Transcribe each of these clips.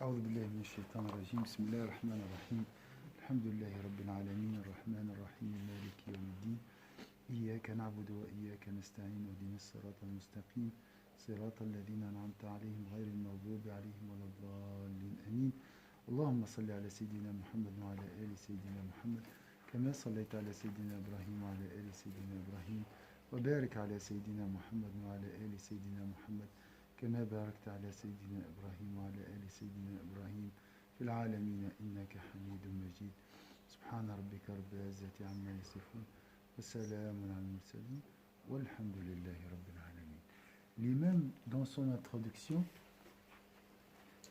أعوذ بالله من الشيطان الرجيم بسم الله الرحمن الرحيم الحمد لله رب العالمين الرحمن الرحيم مالك يوم الدين إياك نعبد وإياك نستعين اهدنا الصراط المستقيم صراط الذين أنعمت عليهم غير المغضوب عليهم ولا الضالين آمين اللهم صل على سيدنا محمد وعلى آل سيدنا محمد كما صليت على سيدنا إبراهيم وعلى آل سيدنا إبراهيم وبارك على سيدنا محمد وعلى آل سيدنا محمد كما باركت على سيدنا إبراهيم وعلى آل سيدنا إبراهيم في العالمين إنك حميد مجيد سبحان ربك رب العزة عما يصفون وسلام على المرسلين والحمد لله رب العالمين. L'imam, dans son introduction,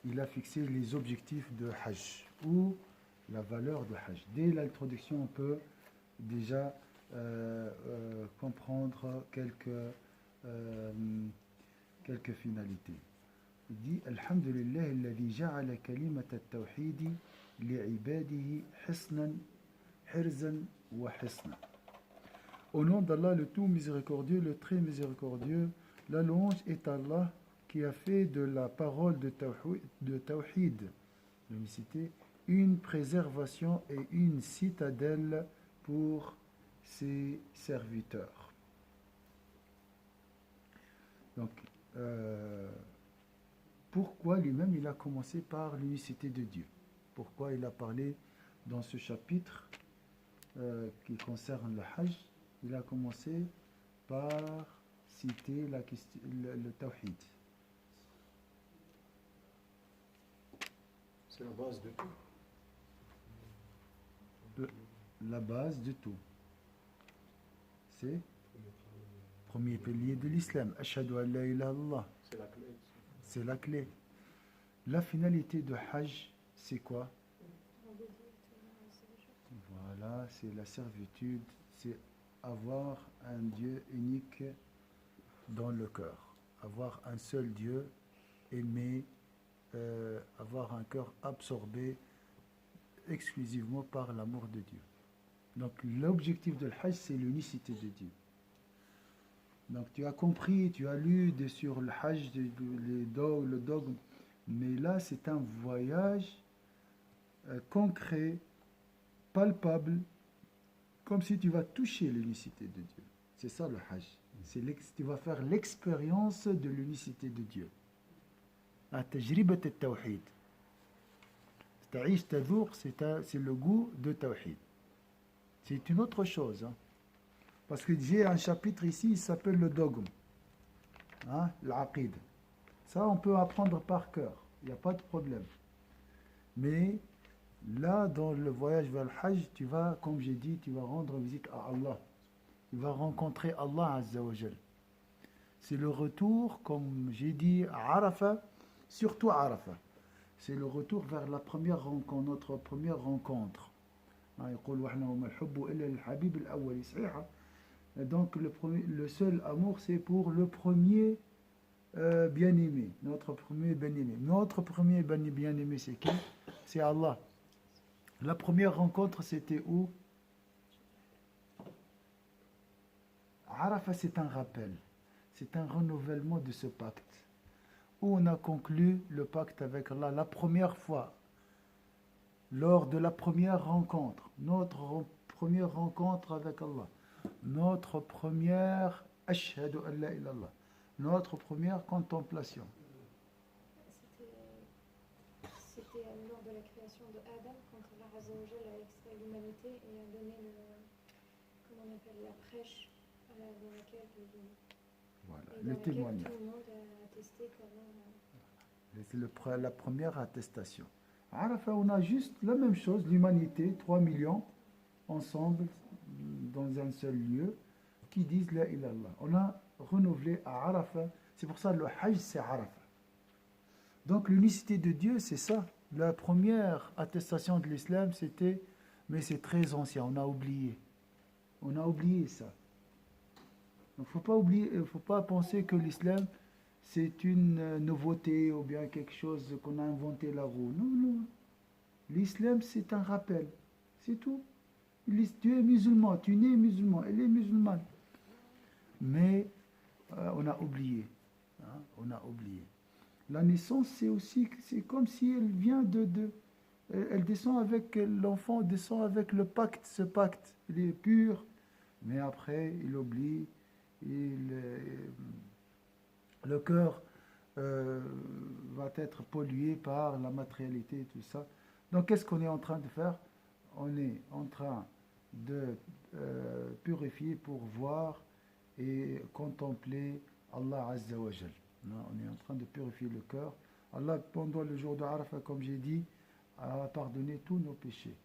il a fixé les objectifs de Hajj ou la valeur de Hajj. Dès l'introduction, on peut déjà comprendre quelques finalités. Il dit Alhamdulillah alladhi ja'ala kalimat at-tawhid li'ibadihi hisnan, hirzan wa hisna. Au nom d'Allah, le tout miséricordieux, le très miséricordieux, la louange est Allah qui a fait de la parole de Tawhid, l'unicité, une préservation et une citadelle pour ses serviteurs. Donc, pourquoi lui-même il a commencé par l'unicité de Dieu? Pourquoi il a parlé dans ce chapitre qui concerne le Hajj? Il a commencé par citer le Tawhid. C'est la base de tout. La base de tout. C'est le premier pilier de l'islam. Ashhadu an la ilaha illallah. C'est la clé. C'est la clé. La finalité de Hajj, c'est quoi? Voilà, c'est la servitude, c'est avoir un Dieu unique dans le cœur, avoir un seul Dieu, aimer, avoir un cœur absorbé exclusivement par l'amour de Dieu. Donc l'objectif de Hajj, c'est l'unicité de Dieu. Donc tu as compris, tu as lu sur le Hajj, le dogme, mais là c'est un voyage concret, palpable, comme si tu vas toucher l'unicité de Dieu. C'est ça le Hajj. Tu vas faire l'expérience de l'unicité de Dieu. التجربة التوحيد. تعيش تذوق, c'est le goût de Tawhid. C'est une autre chose. Hein. Parce que j'ai un chapitre ici, il s'appelle le dogme. Hein, l'aqid. Ça, on peut apprendre par cœur. Il n'y a pas de problème. Mais là, dans le voyage vers le Hajj, tu vas, comme j'ai dit, tu vas rendre visite à Allah. Tu vas rencontrer Allah Azza wa Jal. C'est le retour, comme j'ai dit, à Arafah, surtout à Arafah. C'est le retour vers la première rencontre, notre première rencontre. Donc le seul amour, c'est pour le premier bien-aimé, notre premier bien-aimé. Notre premier bien-aimé, c'est qui? C'est Allah. La première rencontre, c'était où? Arafah, c'est un rappel, c'est un renouvellement de ce pacte, où on a conclu le pacte avec Allah la première fois, lors de la première rencontre, notre première rencontre avec Allah, notre première Ashhadu an la ilallah, notre première contemplation. C'était lors de la création de Adam, quand Allah Azza wa Jalla a extrait l'humanité et a donné comment on appelle, la prêche dans laquelle voilà, le témoignage. Tout le monde a attesté qu'Allah. C'est la première attestation. Arafah, on a juste la même chose, l'humanité, 3 millions, ensemble, dans un seul lieu, qui disent la ilallah. On a renouvelé à Arafah, c'est pour ça le Hajj, c'est Arafah. Donc l'unicité de Dieu, c'est ça. La première attestation de l'islam, c'était, mais c'est très ancien, on a oublié. On a oublié ça. Donc il ne faut pas penser que l'islam, c'est une nouveauté ou bien quelque chose qu'on a inventé la roue. Non, non. L'islam, c'est un rappel. C'est tout. Tu es musulman, tu nais musulman, elle est musulmane. Mais on a oublié. Hein, on a oublié. La naissance, c'est comme si elle vient elle descend avec, l'enfant descend avec le pacte, ce pacte, il est pur, mais après, il oublie, le cœur va être pollué par la matérialité et tout ça. Donc, qu'est-ce qu'on est en train de faire? On est en train de purifier pour voir et contempler Allah Azza wa Jal. On est en train de purifier le cœur. Allah, pendant le jour de Arafah, comme j'ai dit, a pardonné tous nos péchés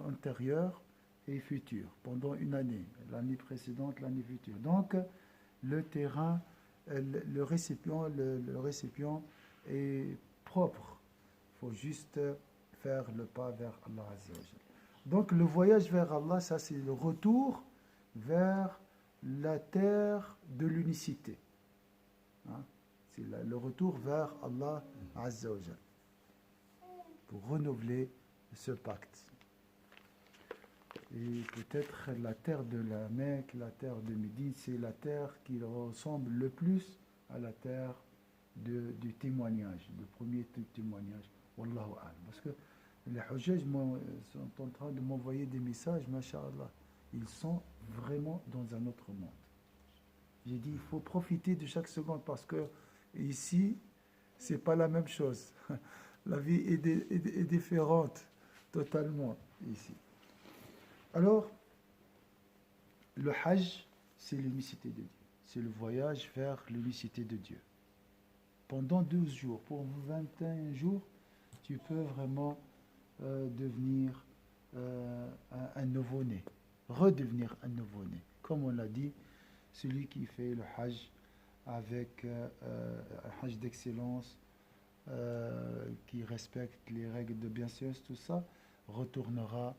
antérieurs et futurs pendant une année, l'année précédente, l'année future. Donc, le terrain, le récipient est propre. Il faut juste faire le pas vers Allah Azza wa Jal. Donc, le voyage vers Allah, ça c'est le retour vers la terre de l'unicité. Hein? C'est le retour vers Allah Azza wa Jal pour renouveler ce pacte. Et peut-être la terre de la Mecque, la terre de Médine, c'est la terre qui ressemble le plus à la terre du témoignage, le premier témoignage. Wallahu a'lam. Parce que les Hujjaj sont en train de m'envoyer des messages, masha'Allah. Ils sont vraiment dans un autre monde. J'ai dit, il faut profiter de chaque seconde parce que ici, c'est pas la même chose. La vie est différente totalement ici. Alors, le Hajj, c'est l'unicité de Dieu. C'est le voyage vers l'unicité de Dieu. Pendant 12 jours, pour 21 jours, tu peux vraiment devenir un nouveau-né, redevenir un nouveau-né. Comme on l'a dit, celui qui fait le Hajj avec un Hajj d'excellence, qui respecte les règles de bienséance, tout ça, retournera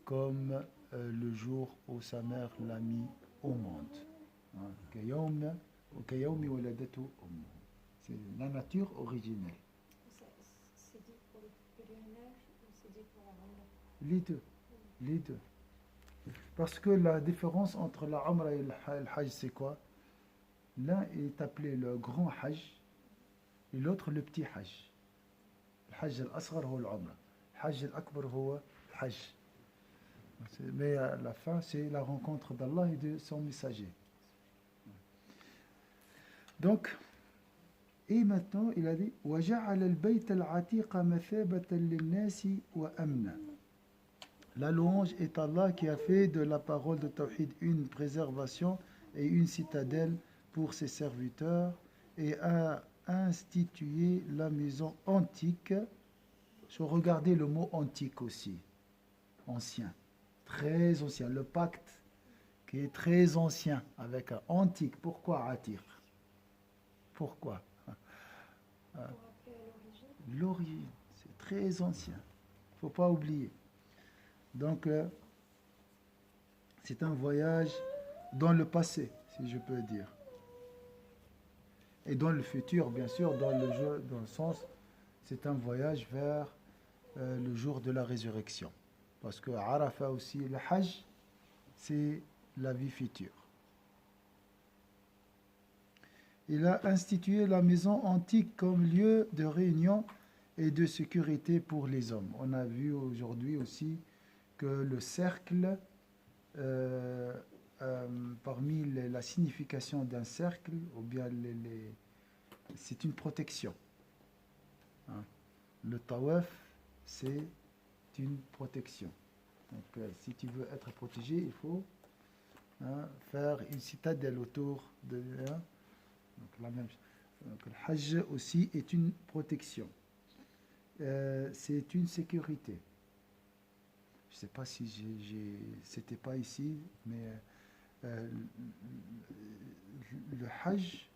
comme le jour où sa mère l'a mis au monde. C'est la nature originelle. C'est dit pour le pèlerinage ou c'est dit pour la Umrah? Les deux. Les deux. Parce que la différence entre la Umrah et le Hajj, c'est quoi? L'un est appelé le grand Hajj et l'autre le petit Hajj. Le Hajj al-Asghar, c'est l'Umrah. Le Hajj al-Akbar, c'est le Hajj. Mais à la fin, c'est la rencontre d'Allah et de son messager. Donc, et maintenant, il a dit وَجَعَلَ الْبَيْتَ الْعَتِيقَ مَثَابَةً لِلنَّاسِ وَأَمْنًا. La louange est Allah qui a fait de la parole de Tawhid une préservation et une citadelle pour ses serviteurs et a institué la maison antique. Je regardais le mot antique aussi, ancien, très ancien, le pacte qui est très ancien avec un antique. Pourquoi Atiq? Pourquoi? Pour rappeler à l'origine. L'origine, c'est très ancien, il ne faut pas oublier. Donc, c'est un voyage dans le passé, si je peux dire. Et dans le futur, bien sûr, dans le sens, c'est un voyage vers le jour de la résurrection. Parce que Arafah aussi, le Hajj, c'est la vie future. Il a institué la maison antique comme lieu de réunion et de sécurité pour les hommes. On a vu aujourd'hui aussi que le cercle, parmi la signification d'un cercle, ou bien c'est une protection. Hein. Le tawaf, c'est une protection. Donc, si tu veux être protégé, il faut faire une citadelle autour de... Donc, la même chose. Donc, le Hajj aussi est une protection. C'est une sécurité. Je ne sais pas si c'était pas ici, mais le Hajj,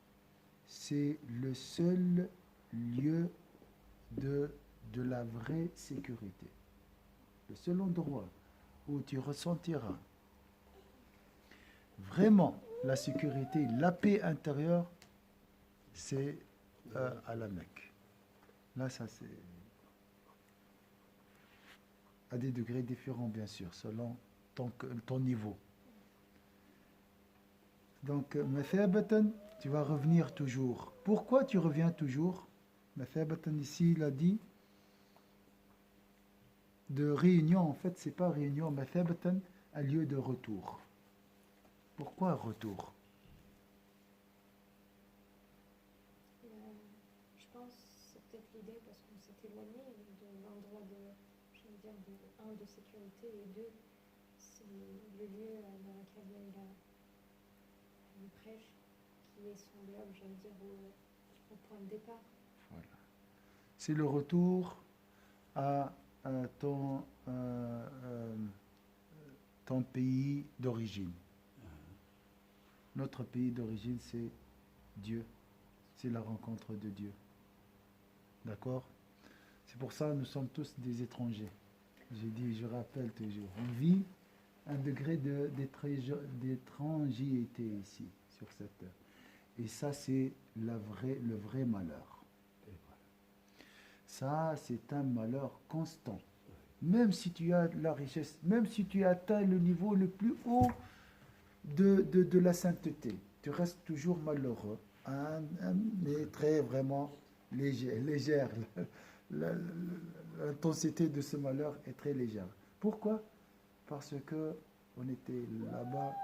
c'est le seul lieu de la vraie sécurité. Le seul endroit où tu ressentiras vraiment la sécurité, la paix intérieure, c'est à la Mecque. Là, ça c'est à des degrés différents, bien sûr, selon ton niveau. Donc, mathabatan Tu vas revenir toujours. Pourquoi tu reviens toujours? Mathabatan, ici, il a dit de réunion. En fait, c'est pas réunion. Mathabatan, un lieu de retour. Pourquoi retour? Je pense que c'est peut-être l'idée parce qu'on s'est éloigné de l'endroit je veux dire, de sécurité et deux, c'est le lieu dans lequel il y a eu le prêche qui est semblable, je veux dire, au point de départ. Voilà. C'est le retour à ton pays d'origine. Notre pays d'origine, c'est Dieu. C'est la rencontre de Dieu. D'accord? C'est pour ça que nous sommes tous des étrangers. J'ai dit, je rappelle toujours, on vit un degré d'étrangeté ici, sur cette terre. Et ça, c'est le vrai malheur. Ça, c'est un malheur constant. Même si tu as la richesse, même si tu atteins le niveau le plus haut de la sainteté, tu restes toujours malheureux. Mais très vraiment légère. L'intensité de ce malheur est très légère. Pourquoi? Parce que on était là-bas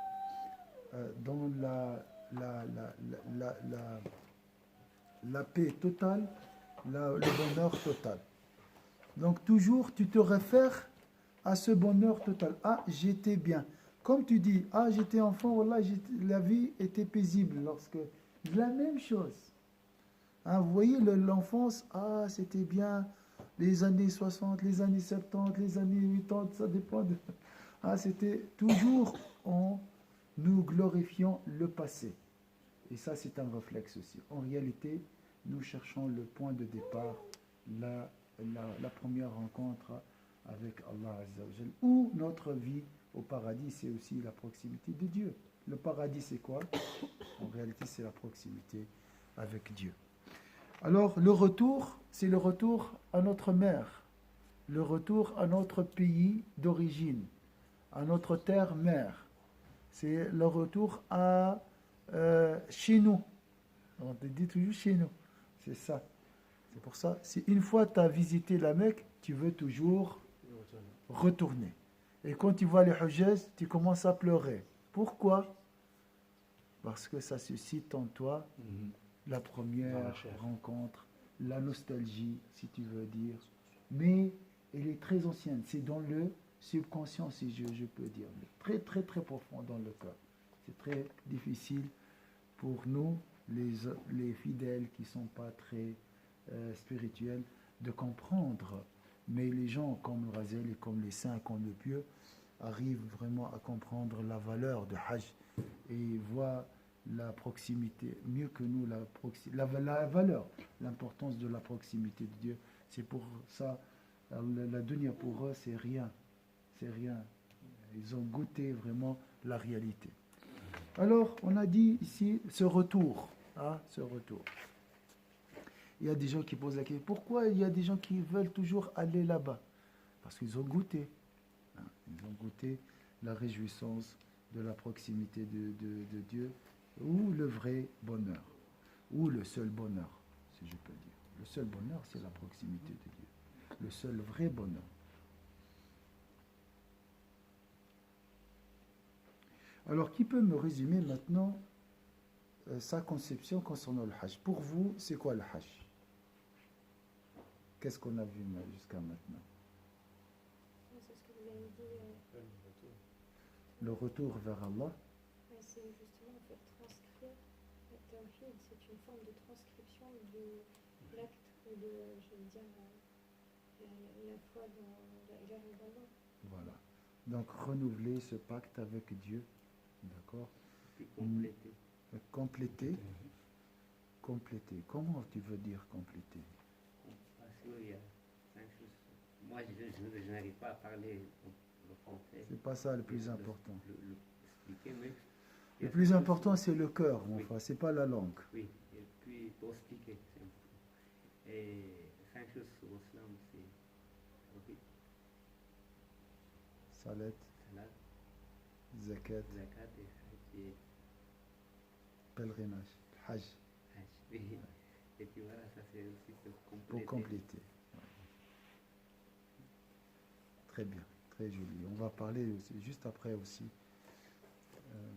dans la paix totale, le bonheur total. Donc toujours tu te réfères à ce bonheur total. Ah, j'étais bien. Comme tu dis, ah, j'étais enfant, voilà, la vie était paisible lorsque... La même chose. Hein, vous voyez, l'enfance, ah, c'était bien, les années 60, les années 70, les années 80, ça dépend de... Ah, c'était toujours nous glorifions le passé. Et ça, c'est un réflexe aussi. En réalité, nous cherchons le point de départ, la première rencontre avec Allah Azza wa Jal. Ou notre vie au paradis, c'est aussi la proximité de Dieu. Le paradis, c'est quoi? En réalité, c'est la proximité avec Dieu. Alors, le retour, c'est le retour à notre mère, le retour à notre pays d'origine, à notre terre-mère. C'est le retour à chez nous. On te dit toujours chez nous. C'est ça. C'est pour ça, si une fois tu as visité la Mecque, tu veux toujours retourner. Et quand tu vois les Hujjaz, tu commences à pleurer. Pourquoi? Parce que ça suscite en toi la première rencontre, la nostalgie, si tu veux dire. Mais elle est très ancienne. C'est dans le subconscient, si je peux dire. Très, très, très profond dans le cœur. C'est très difficile pour nous, les fidèles qui ne sont pas très spirituels, de comprendre. Mais les gens comme le Razel et comme les saints, comme le pieux, arrivent vraiment à comprendre la valeur de Hajj et voient la proximité, mieux que nous, la valeur, l'importance de la proximité de Dieu. C'est pour ça, la dunya pour eux, c'est rien. C'est rien. Ils ont goûté vraiment la réalité. Alors, on a dit ici ce retour. Hein, ce retour. Il y a des gens qui posent la question, pourquoi il y a des gens qui veulent toujours aller là-bas? Parce qu'ils ont goûté. Hein, ils ont goûté la réjouissance de la proximité de Dieu, ou le vrai bonheur, ou le seul bonheur, si je peux dire. Le seul bonheur, c'est la proximité de Dieu. Le seul vrai bonheur. Alors, qui peut me résumer maintenant sa conception concernant le Hajj? Pour vous, c'est quoi le Hajj? Qu'est-ce qu'on a vu jusqu'à maintenant? C'est ce que vous avez dit. Le retour vers Allah. C'est justement en fait transcrire le tawhid, c'est une forme de transcription de l'acte ou de, je veux dire, la foi dans la ilaha illallah. Voilà. Donc renouveler ce pacte avec Dieu, d'accord? Puis compléter. Compléter. Compléter. Comment tu veux dire compléter? Parce qu'il y a cinq choses. Moi, je n'arrive pas à parler le français. C'est pas ça le plus important. Expliquer, mais le plus important, c'est le cœur, enfin, c'est pas la langue. Oui, et puis pour expliquer, c'est important. Et cinq choses sur l'islam, c'est okay. Salat, zakat, et pèlerinage, Hajj, Hajj, oui. Et puis voilà, ça c'est aussi pour compléter. Ouais. Très bien, très joli. On va parler juste après aussi. Euh,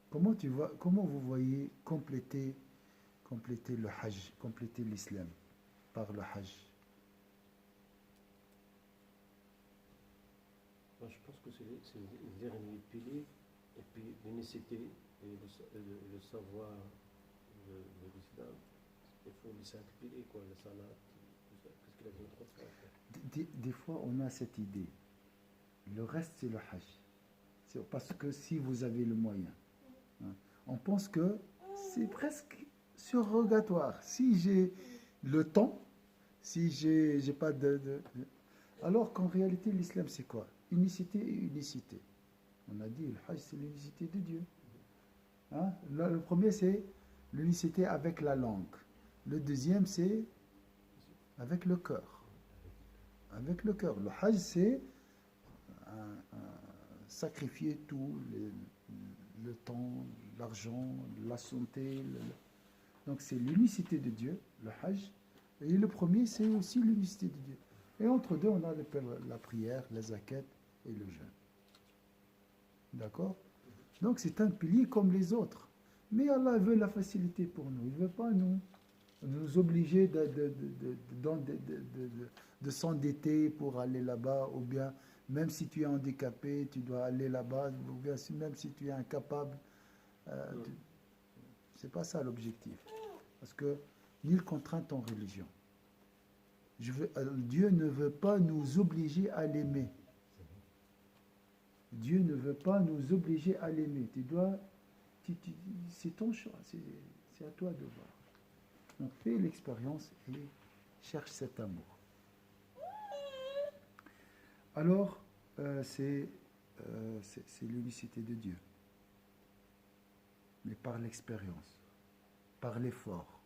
comment vous voyez compléter le Hajj, compléter l'islam par le Hajj? Moi, je pense que c'est le dernier pilier, et puis l'unicité et le savoir de l'islam. Il faut les 5 piliers, quoi, le salat, tout ça. Qu'est-ce qu'il a dit trois fois, quoi. Des fois, on a cette idée. Le reste, c'est le Hajj. C'est parce que si vous avez le moyen, hein, on pense que c'est presque surrogatoire. Si j'ai le temps, si j'ai pas alors qu'en réalité, l'islam, c'est quoi? Unicité et unicité. On a dit, le Hajj, c'est l'unicité de Dieu. Hein? Le premier, c'est l'unicité avec la langue. Le deuxième, c'est avec le cœur. Avec le cœur. Le Hajj, c'est sacrifier tout, le temps, l'argent, la santé. Donc, c'est l'unicité de Dieu, le Hajj. Et le premier, c'est aussi l'unicité de Dieu. Et entre deux, on a la prière, la zakat et le jeûne. D'accord? Donc c'est un pilier comme les autres. Mais Allah veut la facilité pour nous. Il ne veut pas nous obliger de s'endetter pour aller là-bas, ou bien même si tu es handicapé, tu dois aller là-bas, ou bien même si tu es incapable. C'est pas ça l'objectif. Parce que nulle contrainte en religion. Dieu ne veut pas nous obliger à l'aimer. Dieu ne veut pas nous obliger à l'aimer. C'est ton choix, c'est à toi de voir. Donc fais l'expérience et cherche cet amour. Alors, c'est l'unicité de Dieu. Mais par l'expérience, par l'effort.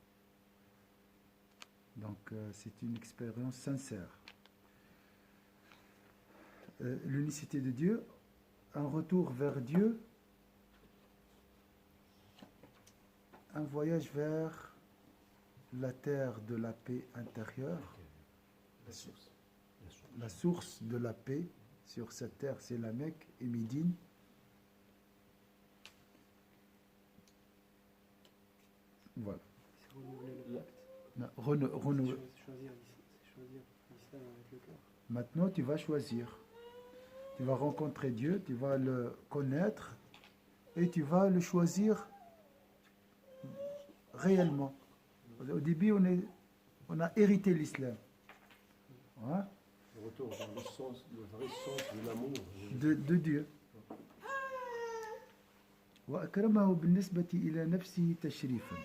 Donc c'est une expérience sincère. L'unicité de Dieu, un retour vers Dieu, un voyage vers la terre de la paix intérieure, la source de la paix sur cette terre, c'est la Mecque et Médine. Voilà. Renouveler. Choisir l'islam avec le cœur. Maintenant, tu vas choisir. Tu vas rencontrer Dieu, tu vas le connaître et tu vas le choisir réellement. Au début, on a hérité l'islam. Hein? Le retour dans le vrai sens de l'amour. De Dieu. وأكرمه بالنسبة إلى نفسه تشريفا.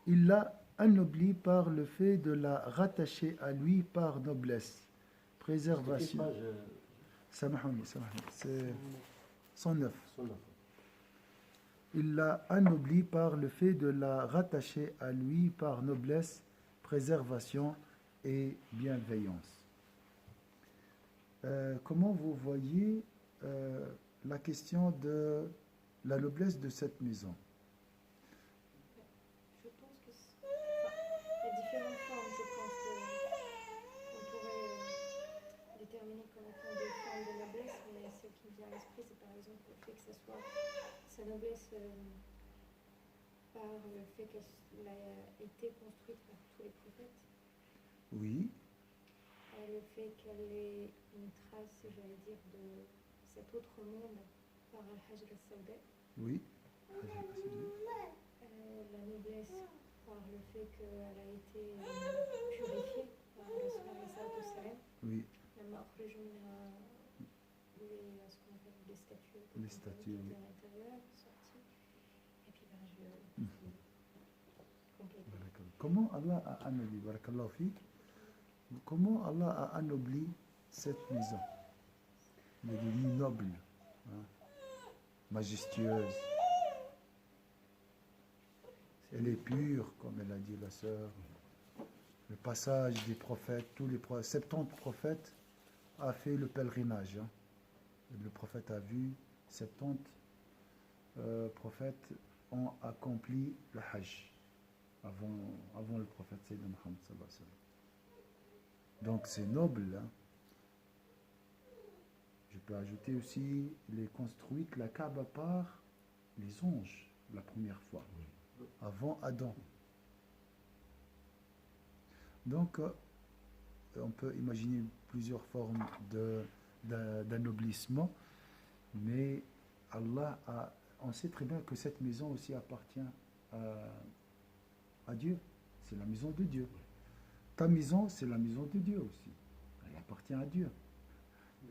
Il l'a anobli par le fait de la rattacher à lui par noblesse, préservation. Samahoni, c'est 109. Il l'a anobli par le fait de la rattacher à lui par noblesse, préservation et bienveillance. Comment vous voyez la question de la noblesse de cette maison? Je pense que il y a différentes formes, je pense, qu'on pourrait déterminer comme étant des formes de noblesse, mais ce qui me vient à l'esprit, c'est par exemple le fait que ce soit sa noblesse par le fait qu'elle a été construite par tous les prophètes, Oui, le fait qu'elle ait une trace, j'allais dire, de cet autre monde par Al-Hajr al-Sawda. oui. La noblesse par le fait qu'elle a été purifiée par Rasul. Oui, Ce qu'on appelle les statues. Les statues, oui. À l'intérieur, sorties. Et puis je complète. comment Allah a anobli, barakallahu fik, comment Allah a anobli cette maison? Elle est devenue noble, hein, majestueuse. Elle est pure, comme elle a dit la sœur. Le passage des prophètes, 70 prophètes a fait le pèlerinage. Hein. Le prophète a vu 70 prophètes ont accompli le Hajj avant le prophète Sayyidina Muhammad sallallahu alayhi wa sallam. Donc c'est noble. Hein. Je peux ajouter aussi, il est construite la Kaaba par les anges la première fois, avant Adam. Donc on peut imaginer plusieurs formes d'aноblissement, mais Allah on sait très bien que cette maison aussi appartient à Dieu. C'est la maison de Dieu. Ta maison, c'est la maison de Dieu aussi. Elle appartient à Dieu.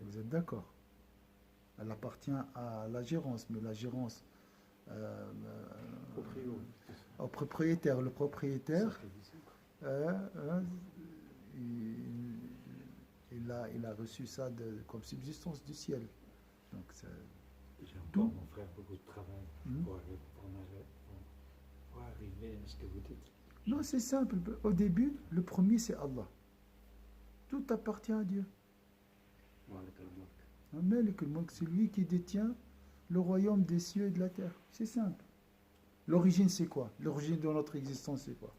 Vous êtes d'accord? Elle appartient à la gérance, mais la gérance au propriétaire. Le propriétaire, il a reçu ça comme subsistance du ciel. Donc j'ai encore mon frère beaucoup de travail pour arriver à ce que vous dites. Non, c'est simple. Au début, le premier, c'est Allah. Tout appartient à Dieu. Malik al-Mulk, c'est lui qui détient le royaume des cieux et de la terre. C'est simple. L'origine, c'est quoi? L'origine de notre existence, c'est quoi?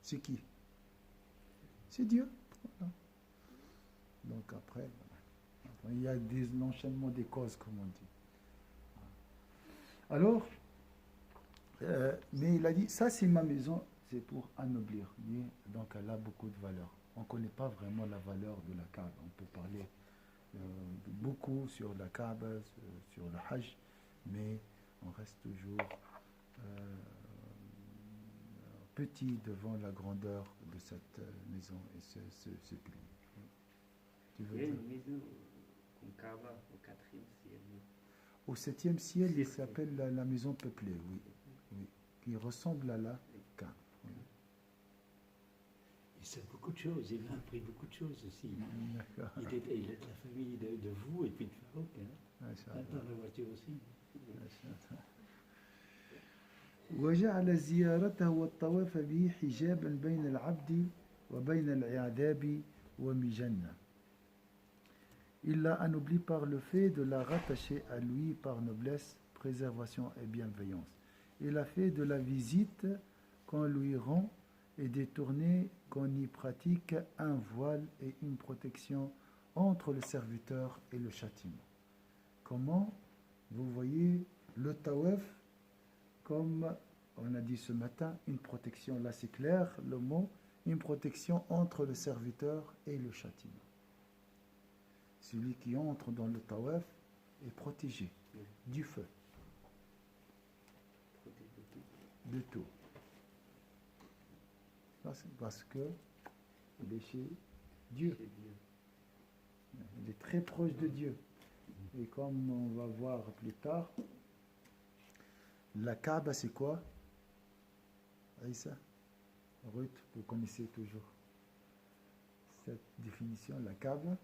C'est qui? C'est Dieu. Voilà. Donc après, il y a l'enchaînement des causes, comme on dit. Alors, mais il a dit, ça c'est ma maison, c'est pour anoblir. Donc elle a beaucoup de valeur. On ne connaît pas vraiment la valeur de la Kaaba. On peut parler beaucoup sur la Kaaba, sur le Hajj, mais on reste toujours petit devant la grandeur de cette maison et ce pays. Tu veux Il y a dire? une maison comme Kaaba au 4e ciel. Au 7e ciel, il s'appelle la maison peuplée, oui. Oui, qui ressemble à la Kaaba. Oui. Il sait beaucoup de choses, il a appris beaucoup de choses aussi. D'accord. Il est de la famille de vous et puis de Farouk. Hein. Dans la voiture aussi. وجعل زيارته والطواف به حجابا بين العبد وبين العذاب ومجنة. Il l'a anobli par le fait de la rattacher à lui par noblesse, préservation et bienveillance. Il a fait de la visite qu'on lui rend et détourné qu'on y pratique un voile et une protection entre le serviteur et le châtiment. Comment? Vous voyez le tawaf comme on a dit ce matin, une protection, là c'est clair le mot, une protection entre le serviteur et le châtiment. Celui qui entre dans le tawaf est protégé du feu, de tout. Parce que il est chez Dieu. Il est très proche de Dieu. Et comme on va voir plus tard, la Kaaba c'est quoi? Aïssa, Ruth, vous connaissez toujours cette définition. La Kaaba,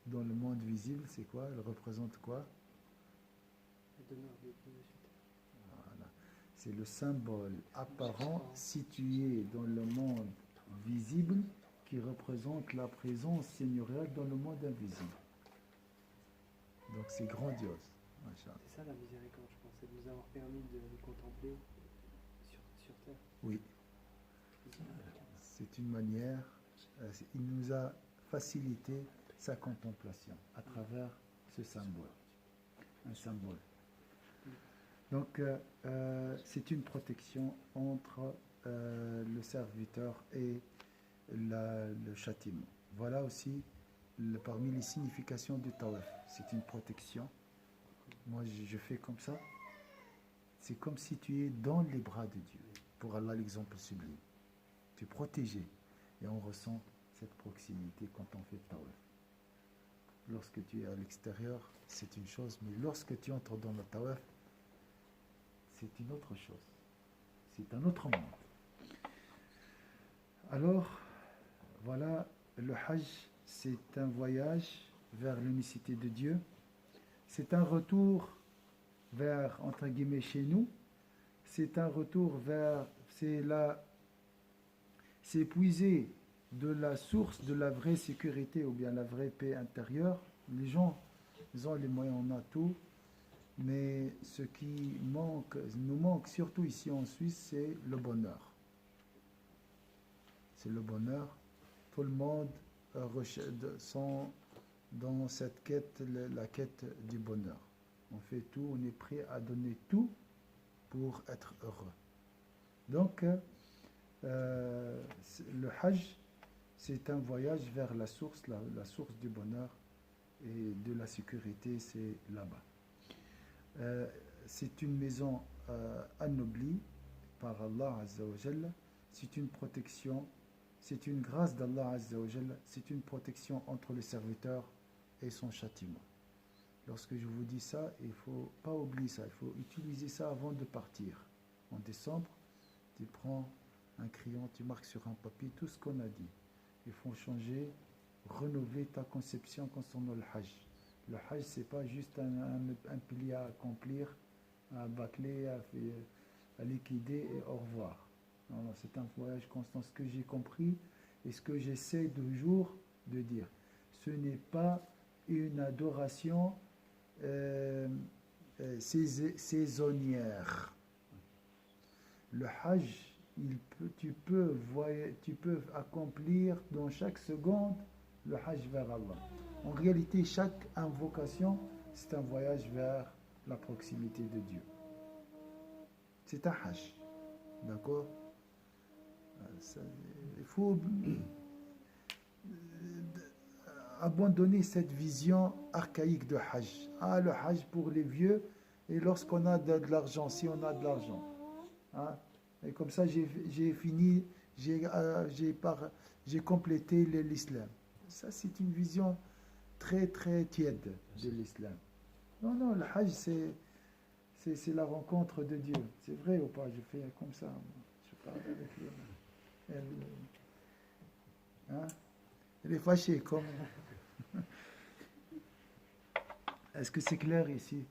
dans le monde visible, c'est quoi? Elle représente quoi? Voilà. C'est le symbole apparent situé dans le monde visible qui représente la présence seigneuriale dans le monde invisible. Donc c'est grandiose. C'est ça la miséricorde, je pense, c'est de nous avoir permis de nous contempler sur terre. Oui. C'est une manière, il nous a facilité sa contemplation à travers ce symbole. Un symbole. Donc, c'est une protection entre le serviteur et le châtiment. Voilà aussi parmi les significations du tawaf. C'est une protection. Moi, je fais comme ça. C'est comme si tu es dans les bras de Dieu. Pour Allah, l'exemple sublime. Tu es protégé. Et on ressent cette proximité quand on fait le tawaf. Lorsque tu es à l'extérieur, c'est une chose. Mais lorsque tu entres dans le tawaf, c'est une autre chose. C'est un autre monde. Alors, voilà, le Hajj, c'est un voyage vers l'unicité de Dieu. C'est un retour vers, entre guillemets, chez nous. C'est un retour vers, c'est épuiser de la source de la vraie sécurité ou bien la vraie paix intérieure. Les gens, ils ont les moyens, on a tout, Mais ce qui nous manque surtout ici en Suisse, c'est le bonheur. C'est le bonheur. Tout le monde sont dans cette quête, la quête du bonheur. On fait tout, on est prêt à donner tout pour être heureux. Donc, le Hajj, c'est un voyage vers la source du bonheur et de la sécurité, c'est là-bas. C'est une maison anoblie par Allah Azza wa Jalla. C'est une protection, c'est une grâce d'Allah Azza wa Jalla. C'est une protection entre le serviteur et son châtiment. Lorsque je vous dis ça, il ne faut pas oublier ça. Il faut utiliser ça avant de partir. En décembre, tu prends un crayon, tu marques sur un papier tout ce qu'on a dit. Il faut changer, renouveler ta conception concernant le Hajj. Le Hajj, ce n'est pas juste un pilier à accomplir, à bâcler, à liquider et au revoir. Non, non, c'est un voyage constant. Ce que j'ai compris et ce que j'essaie toujours de dire, ce n'est pas une adoration saisonnière. Le Hajj, tu peux accomplir dans chaque seconde le Hajj vers Allah. En réalité, chaque invocation, c'est un voyage vers la proximité de Dieu. C'est un Hajj. D'accord? Il faut abandonner cette vision archaïque de Hajj. Ah, le Hajj pour les vieux, et lorsqu'on a de l'argent, si on a de l'argent. Hein? Et comme ça, j'ai fini, j'ai complété l'islam. Ça, c'est une vision très, très tiède de l'islam. Non, non, le Hajj, c'est la rencontre de Dieu. C'est vrai ou pas? Je fais comme ça. Je parle avec elle. Hein? Elle est fâchée, comme... Est-ce que c'est clair ici?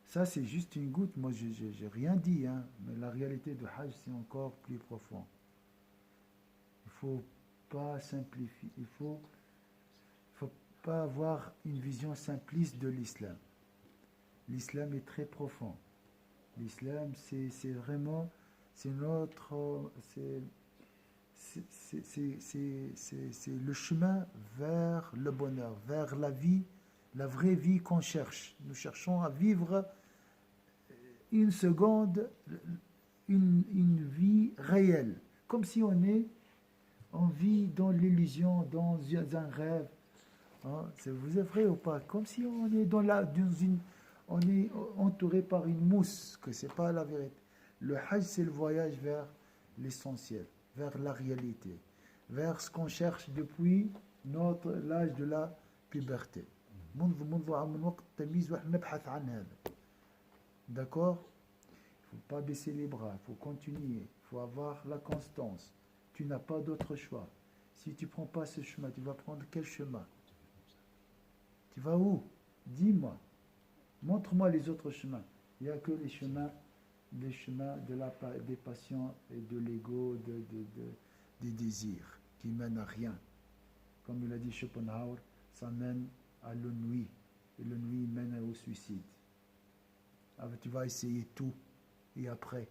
Ça, c'est juste une goutte. Moi, je n'ai rien dit. Hein, mais la réalité de Hajj, c'est encore plus profond. Il ne faut pas simplifier. Il faut pas avoir une vision simpliste de l'islam. L'islam est très profond. L'islam, c'est vraiment... C'est notre... C'est le chemin vers le bonheur, vers la vie, la vraie vie qu'on cherche. Nous cherchons à vivre une seconde, une vie réelle, comme si on vit dans l'illusion, dans un rêve. Hein, vous êtes vrai ou pas? Comme si on est on est entouré par une mousse, que c'est pas la vérité. Le Hajj, c'est le voyage vers l'essentiel, vers la réalité, vers ce qu'on cherche depuis l'âge de la puberté. D'accord? Il ne faut pas baisser les bras, il faut continuer, il faut avoir la constance. Tu n'as pas d'autre choix. Si tu ne prends pas ce chemin, tu vas prendre quel chemin? Tu vas où? Dis-moi. Montre-moi les autres chemins. Il n'y a que les chemins des passions et de l'ego, des désirs, qui mènent à rien. Comme il a dit Schopenhauer, ça mène à l'ennui. Et l'ennui mène au suicide. Alors, tu vas essayer tout. Et après,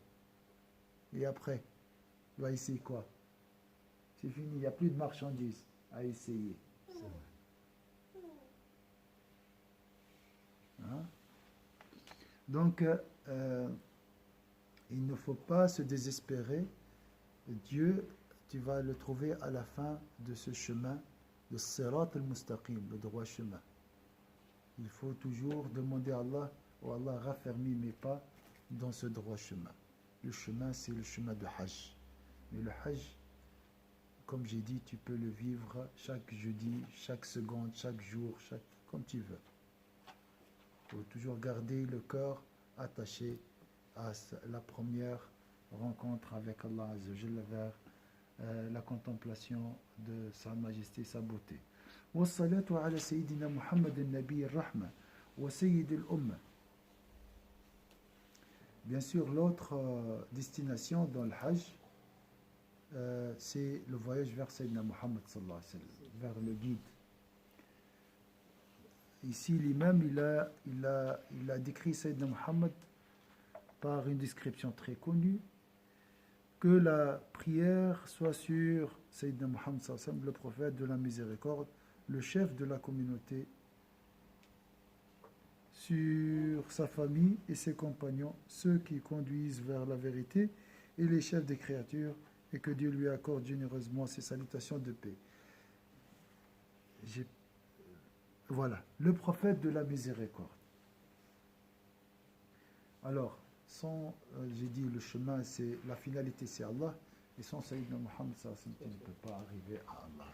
tu vas essayer quoi? C'est fini, il n'y a plus de marchandises à essayer. Hein? Donc, il ne faut pas se désespérer. Dieu, tu vas le trouver à la fin de ce chemin, le Sirat al-Mustaqim, le droit chemin. Il faut toujours demander à Allah, oh Allah, raffermis mes pas dans ce droit chemin. Le chemin, c'est le chemin de Hajj. Mais le Hajj, comme j'ai dit, tu peux le vivre chaque jeudi, chaque seconde, chaque jour, comme tu veux. Il faut toujours garder le cœur attaché à la première rencontre avec Allah Azza wa Jalla vers la contemplation de sa majesté, sa beauté. Wassalatu ala Sayyidina Muhammad al-Nabi al-Rahma wa Sayyid al-Umma. Bien sûr, l'autre destination dans le Hajj, c'est le voyage vers Sayyidina Muhammad sallallahu alayhi wa sallam, vers le guide. ici l'imam il a décrit Sayyidina Muhammad par une description très connue, que la prière soit sur Sayyidina Muhammad sallallahu alayhi wa sallam, le prophète de la miséricorde, le chef de la communauté, sur sa famille et ses compagnons, ceux qui conduisent vers la vérité, et les chefs des créatures, et que Dieu lui accorde généreusement ses salutations de paix. Voilà, le prophète de la miséricorde. Alors, j'ai dit, le chemin, c'est la finalité, c'est Allah, et sans Sayyidina Muhammad, tu ne peux pas arriver à Allah.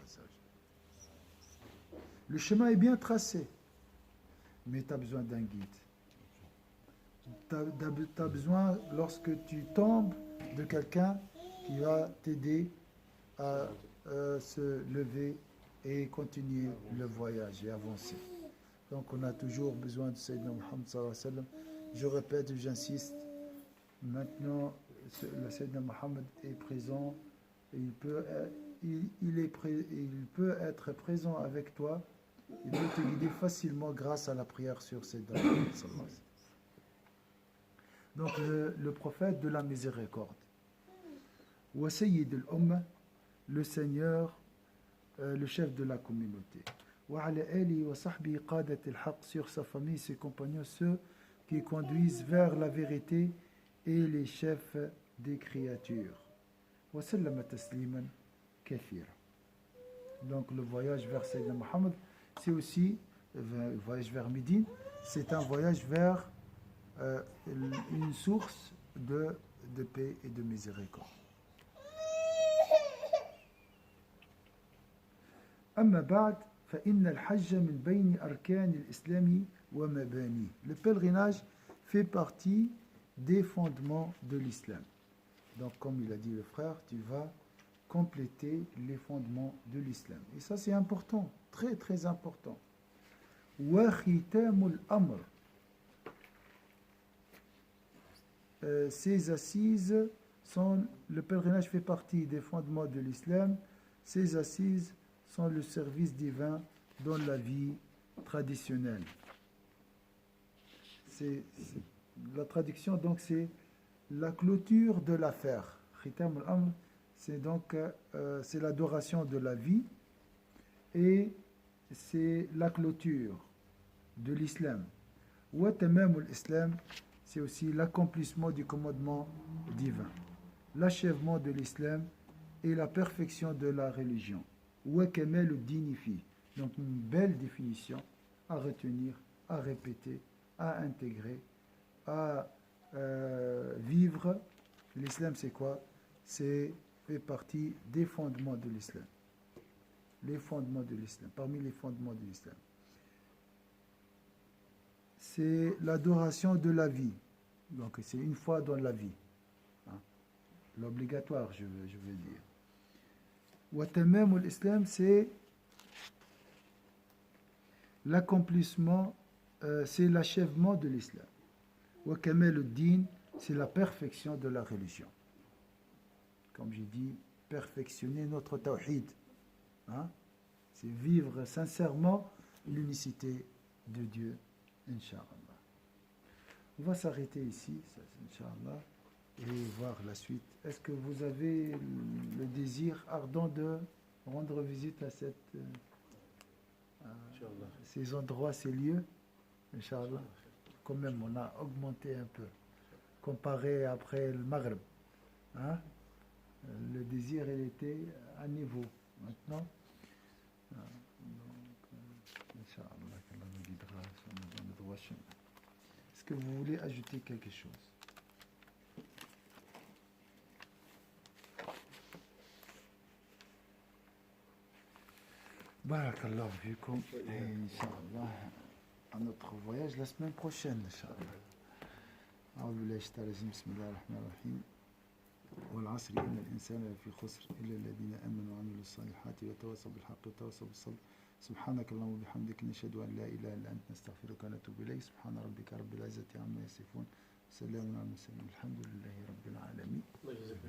Le chemin est bien tracé, mais tu as besoin d'un guide. Tu as besoin, lorsque tu tombes, de quelqu'un qui va t'aider à se lever et continuer le voyage et avancer. Donc on a toujours besoin de Sayyidina Muhammad sallallahu alayhi wa sallam. Je répète et j'insiste, maintenant le Sayyidina Muhammad est présent, et il peut être présent avec toi, il peut te guider facilement grâce à la prière sur Sayyidina Muhammad sallallahu alayhi wa sallam. Donc le prophète de la miséricorde. Wa Sayyid al-Umma, le Seigneur, le chef de la communauté. Wa ala alihi wa sahbihi qadat al-haq, sur sa famille, ses compagnons, ceux qui conduisent vers la vérité, et les chefs des créatures. Wa sallama tasliman kathira. Donc le voyage vers Sayyidina Muhammad, c'est aussi le voyage vers Médine, c'est un voyage vers une source de paix et de miséricorde. أما بعد فإن الحج من بين أركان الإسلام ومبانيه. Le pèlerinage fait partie des fondements de l'islam. Donc comme il a dit le frère, tu vas compléter les fondements de l'islam. Et ça c'est important, très très important. وختام الأمر. Ces assises sont, le pèlerinage fait partie des fondements de l'islam. Ces assises sont le service divin dans la vie traditionnelle. La traduction, donc, c'est la clôture de l'affaire. Khitam al-Amr, c'est donc c'est l'adoration de la vie, et c'est la clôture de l'islam. Wa tamam al-Islam, c'est aussi l'accomplissement du commandement divin, l'achèvement de l'islam et la perfection de la religion. Wa kamal ad-din fi. Donc une belle définition à retenir, à répéter, à intégrer, à vivre. L'islam, c'est quoi? C'est fait partie des fondements de l'islam. Les fondements de l'islam, parmi les fondements de l'islam. C'est l'adoration de la vie. Donc c'est une fois dans la vie. Hein? L'obligatoire, je veux dire. Wa tamam al-Islam, c'est l'accomplissement, c'est l'achèvement de l'islam. Wa kamal ad-din, c'est la perfection de la religion. Comme j'ai dit, perfectionner notre tawhid. Hein? C'est vivre sincèrement l'unicité de Dieu, Inch'Allah. On va s'arrêter ici, Inch'Allah, et voir la suite. Est-ce que vous avez le désir ardent de rendre visite à ces endroits, ces lieux? Inch'Allah. Quand même, on a augmenté un peu, comparé après le Maghreb. Hein? Le désir, il était à niveau. Maintenant, Inch'Allah, qu'Allah nous guidera dans le droit chemin. Est-ce que vous voulez ajouter quelque chose? Barakallahu fikum, et Inch'Allah, à notre voyage la semaine prochaine, Inch'Allah. أعوذ بالله من الشيطان الرجيم بسم الله الرحمن الرحيم والعصر إن الإنسان لفي خسر إلا الذين آمنوا وعملوا الصالحات وتواصوا بالحق وتواصوا بالصبر سبحانك اللهم وبحمدك نشهد أن لا إله إلا أنت نستغفرك ونتوب إليك سبحان ربك رب العزة عما يصفون سلام على المرسلين الحمد لله رب العالمين وجزاك